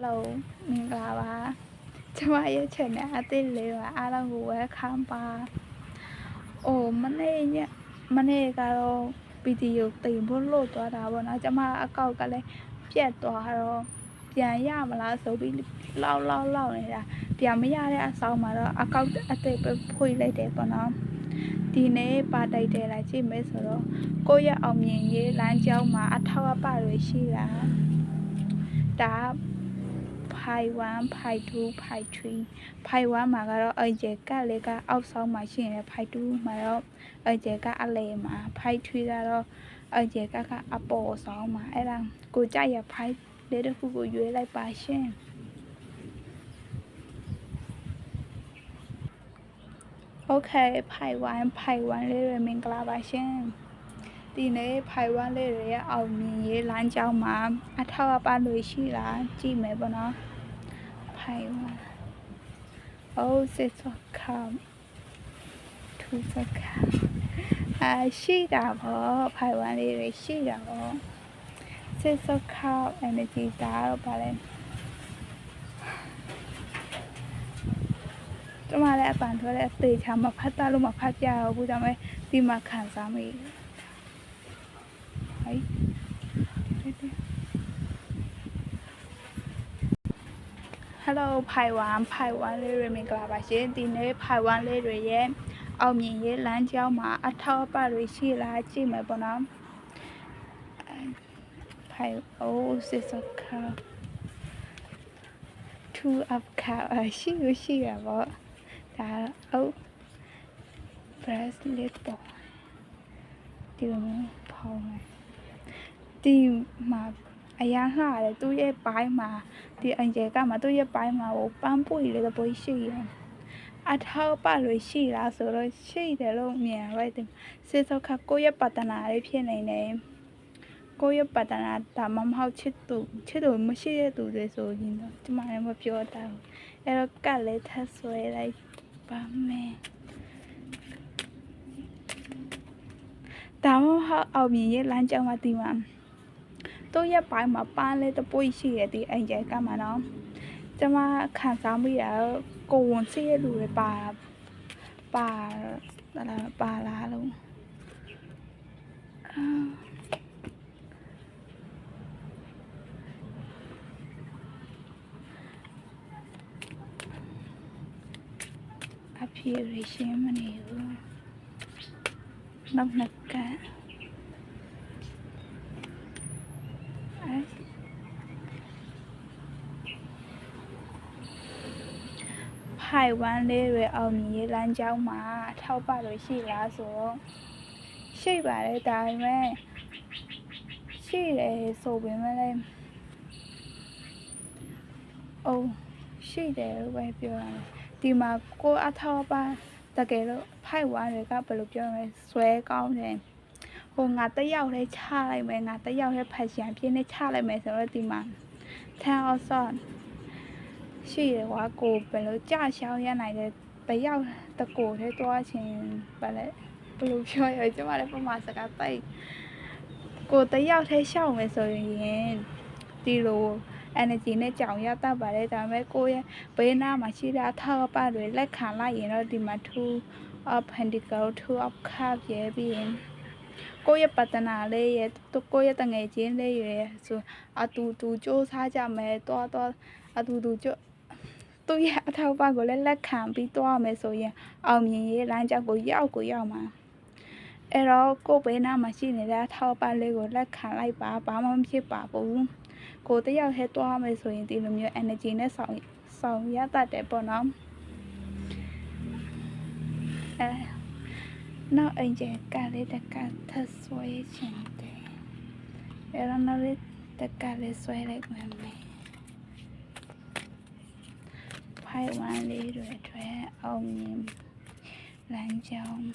Hello မင်္ဂလာပါကျမရဲ့ channel အသစ်လေးပါအားလုံးကို welcome ပါမနေ့ကတော့ video တင်ဖို့လို့သွားတာပေါ့နော်ကျမအကောက်ကလည်းပြတ်သွားတော့ပြန်ရမလားဆိုပြီးလောက်နေတာပြန်မရတဲ့အဆောင်မှာတော့အကောက်အသစ်ပဲဖွင့်လိုက်တယ်ပေါ့နော်ဒီနေ့ပါတိုက်တယ်လာကြည့်မယ်ဆိုတော့ကိုယ့်ရဲ့အောင်မြင်ရေးလမ်းကြောင်းမှာအထောက်အပံ့တွေရှိတာဒါဖိုင်1ဖိုင်2ဖိုင်3ဖိုင်1မှာကတော့အကျယ်ကလေးကအောက်ဆောင်မှာရှိနေဖိုင်2မှာတော့အကျယ်ကအလယ်မှာဖိုင်3ကတော့အကျယ်ကအပေါ်ဆောင်မှာအဲ့ဒါကိုကြိုက်ရဖိုင်လေးတစ်ခုကိုရွေးလိုက်ပါရှင်โอเคဖိုင်1လေးတွေမင်္ဂလာပါရှင်ဒီနေ့ဖိုင်1လေးတွေရဲ့အောင်မြင်ရေးလမ်းကြောင်းမှာအထောက်အပံ့တွေရှိလားကြည့်မယ်ပေါ့နော်ဖိုင်1စစ်စောခါထူစခါရှိတာပေါ့ဖိုင်1လေးတွေရှိတာပေါ့စစ်စောခါ energy ဒါတော့ပါလဲကျမလည်းအပန်ထွက်တဲ့အသေးချာမဖတ်တာလို့မဖတ်ပြတော့ဘူးဒါပေမဲ့ဒီမှာခံစားမိHello ဖိုင်1လေးတွေမင်္ဂလာပါရှင်ဒီနေ့ဖိုင်1လေးတွေရဲ့အောင်မြင်ရေးလမ်းကြောင်းမှာအထောက်အပံ့တွေရှိလားကြည့်မယ်ပေါ့နော်ဖိုင်စစ်စခါ2 up ခါရှိရပေါ့ဒါbracelet ပေါ့ဒီလိုဖောင်းမယ်ဒီမှာအရာလှတယ်သူ့ရဲ့ပိုင်းမှာဒီအင်ဂျယ်ကမှသူ့ရဲ့ပိုင်းမှာကိုပန်းပွေလေးတစ်ပွေးရှိရအထောက်ပံ့လို့ရှိလားဆိုတော့ရှိတယ်လို့မြင်ရတယ်စစ်စောခကိုယ့်ရဲ့ပတ္တနာလေးဖြစ်နေတယ်ကိုယ့်ရဲ့ပတ္တနာဒါမှမဟုတ်ချစ်သူမရှိတဲ့သူတွေဆိုရင်တော့ဒီမှာလည်းမပြောတတ်ဘူးအဲ့တော့ကတ်လေးထပ်ဆွဲလိုက်ပါမယ်ဒါမှမဟုတ်အောင်မြင်ရဲ့လမ်းကြောင်းမှာဒီမှာတို့ရဲ့ပိုင်းမှာပန်းလေးတစ်ပွေးရှိရဒီအင်ဂျယ်ကမှနော်ကျမခံစားမိတာကိုဝန်ရှိရဲ့လူတွေပါလားလို့အပြေရရှင်းမနေဘူးနောက်နှစ်ကဖိုင်1လေးတွေအောင်မြင်ရေးလမ်းကြောင်းမှာထောက်ပံ့လို့ရှိလားဆိုတော့ရှိပါတယ်ဒါပေမဲ့ရှိတယ်ဆိုပေမဲ့လည်းရှိတယ်လို့ပဲပြောရတယ်ဒီမှာကိုအထောက်ပံ့တကယ်လို့ဖိုင်1တွေကဘယ်လိုပြောရမလဲဆွဲကောင်းတယ်ငါတစ်ယောက်လေးချလိုက်မယ်ငါတစ်ယောက်လေးဖက်ရှင်ပြင်းနဲ့ချလိုက်မယ်ဆိုတော့ဒီမှာ10 အော့ဆော့ရှိတယ်ကွာကိုဘယ်လိုကြာရှောင်းရနိုင်တယ်တစ်ယောက်တကိုယ်ထဲသွားချင်းဘယ်လိုပြောရကျမလည်းပမာစကားတိတ်ကိုတစ်ယောက်ထဲရှောင်းမယ်ဆိုရင်ဒီလို energy နဲ့ကြောင်ရတတ်ပါတယ်ဒါပေမဲ့ကိုရဲ့ဘေးနားမှာရှိတဲ့ထောက်ပံ့တွေလက်ခံလိုက်ရင်တော့ဒီမှာ2 of pentacle 2 of cup ရဲ့ပြီးရင်ကိုရဲ့ပတ္တနာလေးရဲ့ကိုရဲ့တငယ်ချင်းလေးရဲ့ဆိုအတူစ조사ကြမယ်တော့အတူသူရဲ့အထောက်ပံ့ကိုလည်းလက်ခံပြီးတော့မယ်ဆိုရင်အောင်မြင်ရေးလမ်းကြောင်းကိုရောက်မှာအဲ့တော့ကိုဘေးနားမှာရှိနေတဲ့အထောက်ပံ့လေးကိုလက်ခံလိုက်ပါဘာမှမဖြစ်ပါဘူးကိုတယောက်ထဲသွားမယ်ဆိုရင်ဒီလိုမျိုး energy နဲ့ဆောင်ရတတ်တယ်ပေါ့နော်နောက်အင်ဂျယ်ကလေးတကထဆွဲချင်တယ်အဲ့တော့နောက်လေးတကလေးဆွဲလိုက်မယ်ဖိုင်1လေးတွေအတွက်အောင်မြင်လမ်းကြောင်း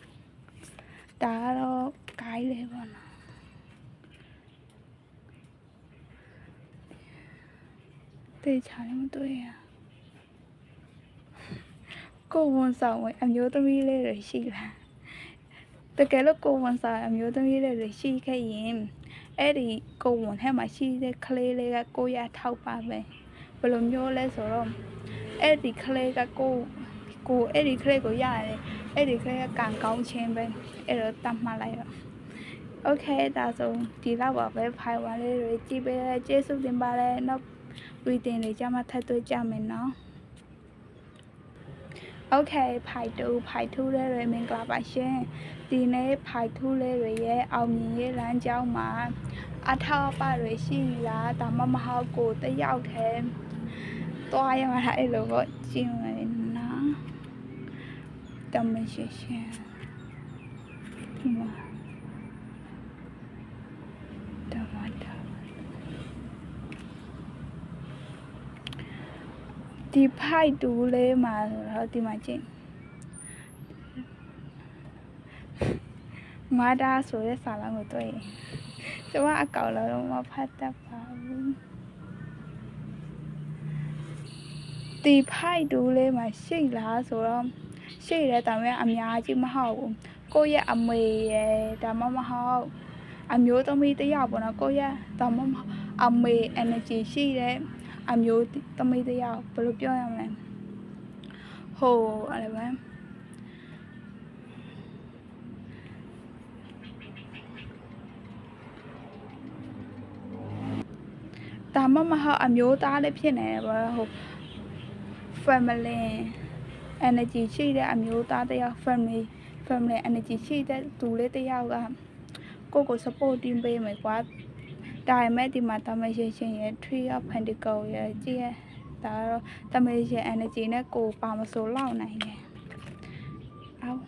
ဒါတော့ဂိုင်းလေးပေါ့နော်တေချာလည်းမတွေ့ရကိုဝန်ဆောင်ဝင်အမျိုးသမီးလေးတွေရှိလားတကယ်လို့ကိုဝန်ဆောင်အမျိုးသမီးလေးတွေရှိခဲ့ရင်အဲ့ဒီကိုဝန်ထဲမှာရှိတဲ့ကလေးလေးကကိုရထောက်ပါပဲ ဘယ်လိုမျိုးလဲဆိုတော့အဲ့ဒီကလေးကကိုအဲ့ဒီကလေးကိုရတယ်အဲ့ဒီကလေးကကံကောင်းခြင်းပဲအဲ့တော့တတ်မှတ်လိုက်တော့ Okay ဒါဆိုဒီလောက်ပါပဲဖိုင်ဝါလေးတွေကြည့်ပေးလဲကျေးဇူးတင်ပါတယ်နောက် reading တွေကြမှာထပ်တွေ့ကြမယ်နော် Okay ဖိုင်2လေးတွေမင်္ဂလာပါရှင်ဒီနေ့ဖိုင်2လေးတွေရဲ့အောင်မြင်ရေးလမ်းကြောင်းမှာအထောက်အပံ့တွေရှိလားဒါမှမဟုတ်ကိုတယောက်တည်းသွားရမှာအဲ့လိုပေါ့ကြည့်မယ်နော်တမရှိရှင်ဒီမှာဒီဖိုက်တူလေးမှာတော့ဒီမှာကြည့်မာဒါဆိုတဲ့စာလုံးကိုတွေ့ရင်ကျွန်မအကောင်လုံးမဖတ်တတ်ပါဘူးဒီဖိုက်တူလေးမှာရှိလားဆိုတော့ရှိတယ်ဒါပေမဲ့အများကြီးမဟုတ်ဘူးကိုယ့်ရဲ့အမေရဲ့ဒါမှမဟုတ်အမျိုးသမီးတစ်ယောက်ပေါ့နော်ကိုယ့်ရဲ့ဒါမှမဟုတ်အမေ energy ရှိတဲ့အမျိုးသမီးတစ်ယောက်ဘယ်လိုပြောရမလဲဟိုအဲ့လိုပဲဒါမှမဟုတ်အမျိုးသားလေးဖြစ်နေတယ်ပေါ့ဟို family energy ရှိတဲ့အမျိုးသားတစ်ယောက် family energy ရှိတဲ့သူလေးတစ်ယောက်ကကို supporting ပေးမယ်ကွာဒါပေမဲ့ဒီမှာတမရှိရှင်ရဲ့ Three of Pentacles ရဲ့ကြည့်ရဒါတော့တမရှိ energy နဲ့ကိုပါမဆိုလောက်နိုင်တယ်အော်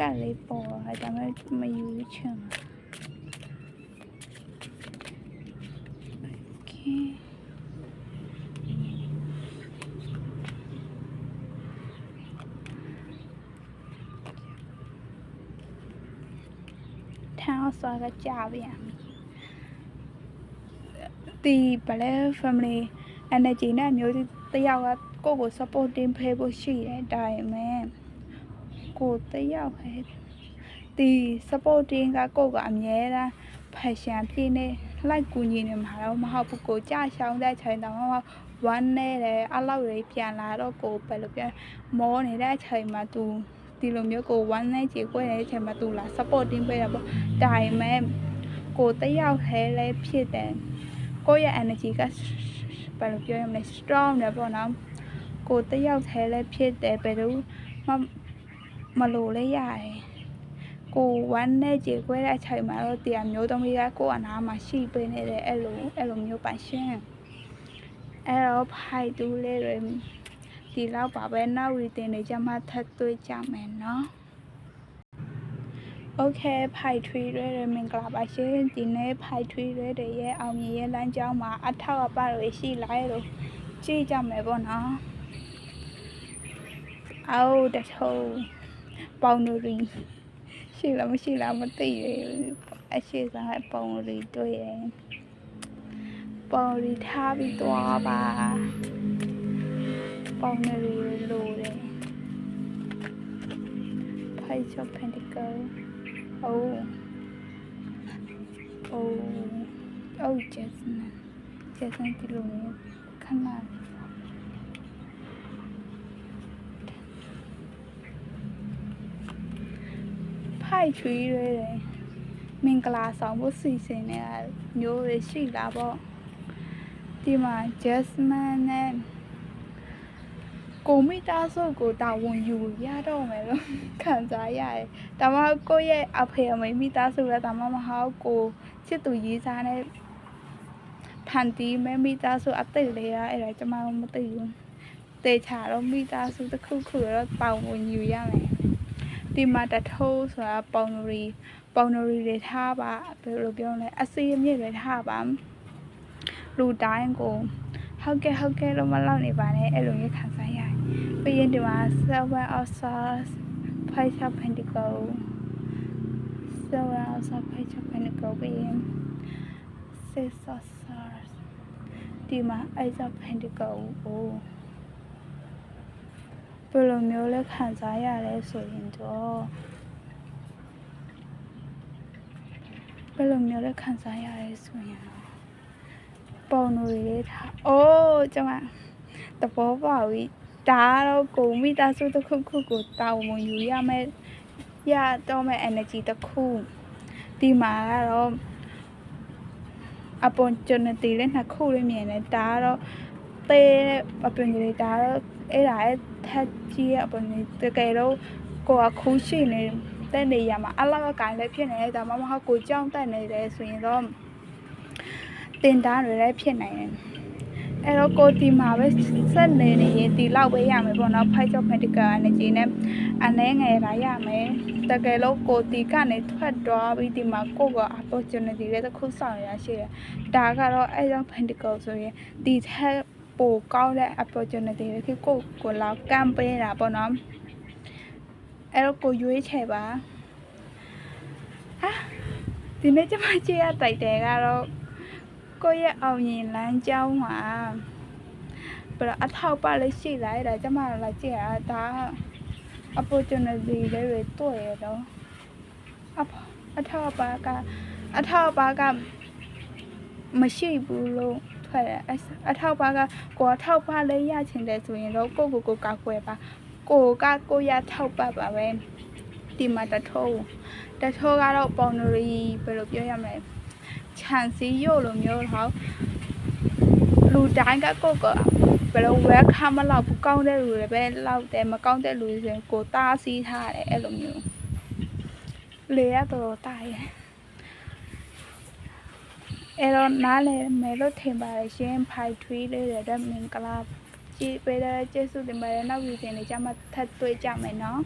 ကလေးပေါ်ဒါပေမဲ့မယူချင်โอเคထောင်းစွာကကြာပြန်ဒီဗလဲ family energy နဲ့မျိုးတယောက်ကကို supporting ဖေးဖို့ရှိတယ်ဒါပေမဲ့ကိုတယောက်ဟဲ့ဒီ supporting ကကိုကအမြဲတမ်း passion ပြည့်နေလိုက်ကူညီနေမှာတော့မဟုတ်ဘူးကိုကြာရှောင်းတဲ့ချိန်တောင်မှဝမ်းနေတယ်အလောက်တွေပြန်လာတော့ကိုပဲလို့ပြန်မောနေတဲ့အချိန်မှာ तू ဒီလိုမျိုးကိုဝမ်းနေကြေကွဲတဲ့အချိန်မှာ तू လာ supporting ပေးတာပေါ့ဒါပေမဲ့ကိုတယောက်ဟဲလဲဖြစ်တယ်ကိုရဲ့ energy ကဘယ်လိုပြောရမလဲ strong တယ်ပေါ့နော်ကိုတယောက်ထဲလဲဖြစ်တယ်ဘယ်လိုမလို့လဲရတယ်ကိုဝမ်းနဲ့ကြေခွဲတဲ့အချိန်မှာတော့တရားမျိုးသမီးကကိုအနာမှာရှိပေးနေတယ်အဲ့လိုမျိုးပါရှင်အဲ့တော့ဖိုက်တူးလေးတွေဒီလောက်ပါပဲနောက် reading တွေကြမှာထပ်တွေ့ကြမယ်နော်Okay ဖိုက်ထွေးတွေမင်္ဂလာပါရှင်ဒီနေ့ဖိုက်ထွေးတွေရဲ့အောင်မြင်ရဲ့လမ်းကြောင်းမှာအထောက်အပံ့တွေရှိလားလို့ကြည့်ကြမယ်ပေါ့နော်အော်တထုံပေါင်နရီရှိလားမရှိလားမသိဘူးအရှိစားပေါင်နရီတွေ့ရင်ပေါင်နရီထားပြီးသွားပါပေါင်နရီလိုတယ်ဖိုက်ချပ်ပန်တကော Oh, Jasmine ဒီလိုမျိုးခဏဖိုက်ထွေးရဲမင်္ဂလာဆောင်ဖို့စီစဉ်နေတာမျိုးတွေရှိလားပေါ့ဒီမှာ Jasmine နဲ့ကိုမိသားစုကိုတာဝန်ယူရတော့မယ်လို့ခံစားရတယ်။ဒါမှကိုယ့်ရဲ့အဖေအမေမိသားစုလည်းဒါမှမဟုတ်ကိုချစ်သူရေးစားနဲ့ဖန်တီးမဲ့မိသားစုအသိလေးရအဲ့ဒါကျွန်မမသိဘူး။တေချာတော့မိသားစုတစ်ခုခုတော့တာဝန်ယူရမယ်။ဒီမှာတထိုးဆိုတာပေါင်နရီတွေထားပါဘယ်လိုပြောလဲအစီအမြစ်တွေထားပါလူတိုင်းကိုဟုတ်ကဲ့လို့မလောက်နေပါနဲ့အဲ့လိုမျိုးခံစားရတယ်ပြီးရင်ဒီမှာ Seven of Swords Page of Pentacles Seven of Swords Page of Pentaclesပြီးရင် Six of Swords ဒီမှာ Eight of Pentacles ကိုဘယ်လိုမျိုးလဲခံစားရလဲဆိုရင်တော့ဘယ်လိုမျိုးလဲခံစားရလဲဆိုရင် ပေါ်နိုလေးထားအိုးကျမတဘောပါဝီဒါတော့ကိုမိသားစုတစ်ခုခုကိုတောင်းဝင်ယူရမယ်ရတော့မဲ့ energy တစ်ခုဒီမှာကတော့ opportunity လေးနှစ်ခုလေးမြင်တယ်ဒါကတော့တေး opportunity ဒါတော့အဲ့ဒါရဲ့ထက်ကြီးရဲ့ opportunity တကယ်တော့ကိုကခူးရှိနေတဲ့နေရာမှာအလောက်ကလည်းဖြစ်နေတယ်ဒါမှမဟုတ်ကိုကြောင်းတက်နေတယ်ဆိုရင်တော့တင်တာတွေလည်းဖြစ်နိုင်တယ်အဲ့တော့ကိုဒီမှာပဲဆက်နေရင်ဒီလောက်ပဲရမယ်ပေါ့နော်5 job medical energy နဲ့အနေငယ်လာရမယ်တကယ်လို့ကိုဒီကနေထွက်သွားပြီးဒီမှာကိုက opportunity လေးတစ်ခုဆောင်ရရှိတယ်ဒါကတော့အဲ့ကြောင့် medical ဆိုရင်ဒီထက်ပိုကောင်းတဲ့ opportunity လေးကိုလောက်ကမ်ပေးတာပေါ့နော်အဲ့တော့ကိုရွေးချယ်ပါဟာဒီနေ့ကျွန်မကြည့်ရတိုက်တယ်ကတော့ကိုရဲ့အောင်ရင်လမ်းကြောင်းမှာဘယ်အထောက်ပလေးရှိလိုက်တာကျွန်မလာကြည့်ရတာ opportunity လေးတွေတွေ့ရတော့အထောက်ပါကမရှိဘူးလို့ထွက်တယ်အထောက်ပါကကိုအထောက်ပါလေးရချင်တယ်ဆိုရင်တော့ကိုကောက်ွယ်ပါကိုရထောက်ပါပါပဲဒီမှာတထိုးကတော့ပေါင်နရီဘယ်လိုပြောရမလဲခြံစည်းရုပ်လိုမျိုးတော့လူတိုင်းကကိုဘယ်လို welcome မလောက်ဘူးကောင်းတဲ့လူတွေပဲလောက်တယ်မကောင်းတဲ့လူတွေဆိုရင်ကိုတားဆီးထားတယ်အဲ့လိုမျိုးလေရတော့တားရဲ့အဲ့တော့နားလေမယ်လို့ထင်ပါတယ်ရှင်ဖိုင်ထွေးလေးတဲ့မင်္ဂလာကြည့်ပေးတဲ့ကျေးဇူးတင်ပါတယ်နောက်ဗီဒီယိုလေးကြမှာထပ်တွေ့ကြမယ်နော်